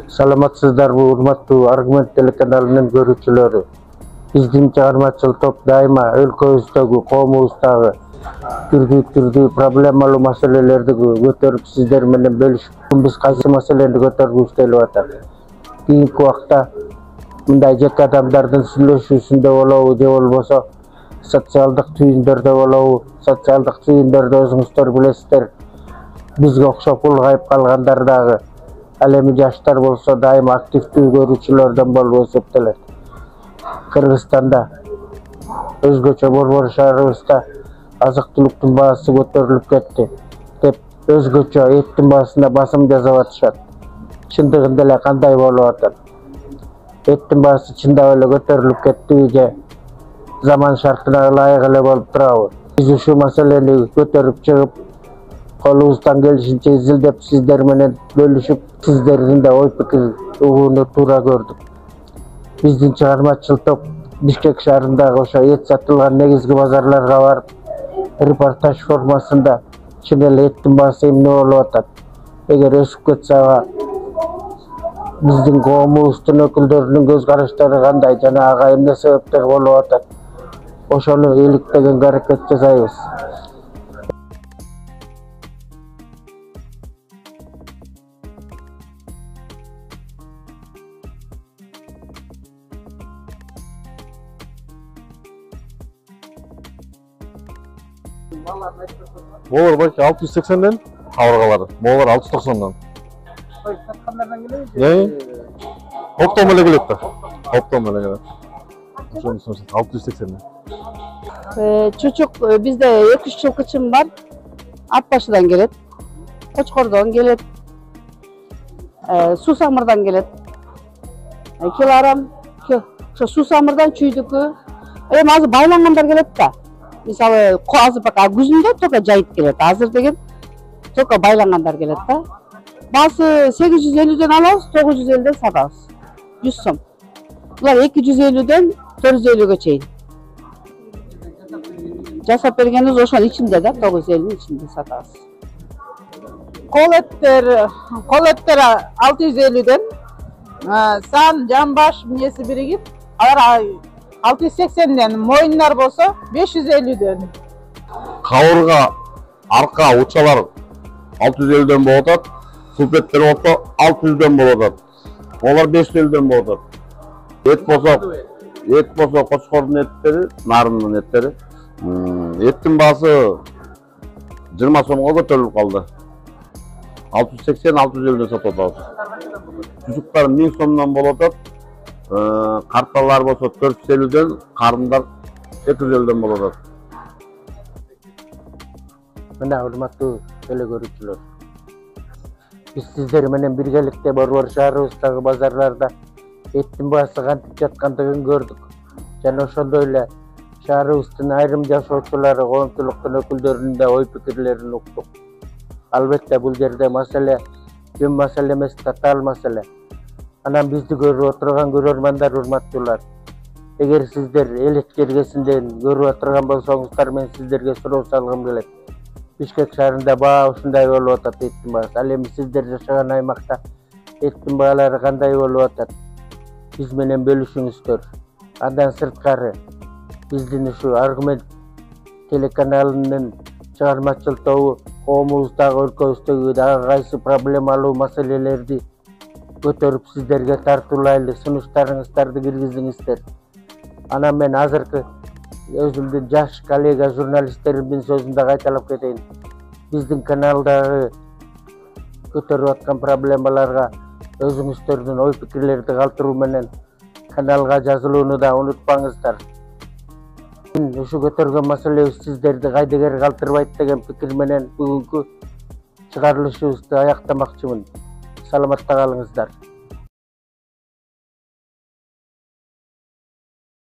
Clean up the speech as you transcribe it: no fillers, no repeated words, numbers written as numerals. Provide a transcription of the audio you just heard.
Саламатсыздарбы, урматтуу Аргумент телеканалынын көрүүчүлөрү. Биздин чыгармачыл топ дайыма өлкөбүздөгү, коомубуздагы түрдүү проблемалуу маселелерди көтөрүп сиздер менен бөлүшүп, биз кайсы маселени көтөргүбүз келип атат. Кийинки убакта мындай жеке адамдардын сүйлөшүүсүндө болобу, же болбосо социалдык түйүндөрдө болобу, социалдык түйүндөрдө өзүңүздөр билесиздер, бизге окшоп улгайып калгандар дагы, ал эми жаштар болсо дайыма активдүү көрүүчүлөрдөн болуп эсептелет. Кыргызстанда өзгөчө Борбор шаарыбызда азык-түлүктүн баасы көтөрүлүп кетти деп өзгөчө эттин баасына басым жасап атышат. Чындыгында эле кандай болуп атат? Эттин баасы чындап эле көтөрүлүп кеттиби же заман шартына ылайык эле болуп турабы? Биз ушул маселени көтөрүп чыгып, колубуздан келишинче изилдеп сиздер менен бөлүшүп, сиздердин да ой пикир угууну туура көрдүк. Биздин чыгармачыл топ Бишкек шаарындагы ошо эт сатылган негизги базарларга барып, репортаж формасында чын эле эттин баасы эмне болуп атат? Эгер өсүп кетсе ага биздин коомубуздун өкүлдөрүнүн көз караштары кандай жана ага эмне себептер болуп атат? Ошону иликтегенге аракет жасайбыз. Moğollar belki 680'den kavurgaları. Moğollar 690'dan. Ne? Hoptan böyle geliyor. Hoptan böyle geliyor. Şunu sonuçta 680'den. Çocuk bizde 2-3 yılkıçım var. Atbaşı'dan gelet. Koçkor'dan gelet. Susamır'dan gelet. Kilaram, Susamır'dan çüydükü. Azı baylanganlar gelet da. Misалы азыр пока күзүндө только жайып келет. Азыр деген только байлангандар келет да. Баасы 850ден алабыз, 950ден сатабыз. 100 сом. Булар 250ден 450ге чейин. Жасап бергенибиз ошонун ичинде да, 950'nin ичинде сатабыз. Кол эттер 650'den, сан, жамбаш, минеси биригип, алар 680'den, moyunlar bolsa 550'den. Kavurga, arka, uçalar 650'den boğutat. Sulpetler olsa 600'den boğutat. Onlar 550'den boğutat. Et bolsa Koçkor'un etleri, narının etleri. Ettin bası 20 somga götürülüp kaldı. 680-650'den satıp. Çocuklar 1000 somdan boğutat. Kartalar bolsa 450'den, karınlar 250'den boğutat. Мына урматтуу теле көрүүчүлөр, биз сиздер менен биргеликте Борбор шаарыбыздагы базарларда эттин баасы кантип жаткандыгын көрдүк. Жана ошондой эле шаарыбыздын айрым жашоочулары, коомчулуктун өкүлдөрүнүн да ой пикирлерин уктук. Албетте бул жерде маселе жөн маселе эмес, татаал маселе. Анан бизди көрүп отурган көрөрмандар, урматтуулар, эгер сиздер эл эчкергесинден көрүп отурган болсоңуздар, мен сиздерге суроо салгым келет. Бишкек шаарында баа ушундай болуп атат эттин баасы. Ал эми сиздер жашаган аймакта эттин баалары кандай болуп атат? Биз менен бөлүшүңүздөр. Андан сырткары биздин ушу Аргумент телеканалынын чыгармачыл тобу коомубуздагы, өлкөбүздөгү дагы кайсы проблемалуу маселелерди көтөрүп сиздерге тартуулайлы сунуштарыңыздарды киргизиңиздер. Анан мен азыркы өзүмдүн жаш коллега журналисттеримдин сөзүн да кайталап кетейин. Биздин каналдагы көтөрүп аткан проблемаларга өзүңүздөрдүн ой пикирлерди калтыруу менен каналга жазылууну да унутпаңыздар. Ушу көтөргөн маселебиз сиздерди кайдыгер калтырбайт деген пикир менен бүгүнкү чыгарылышыбызды аяктамакчымын. Саламатта калыңыздар.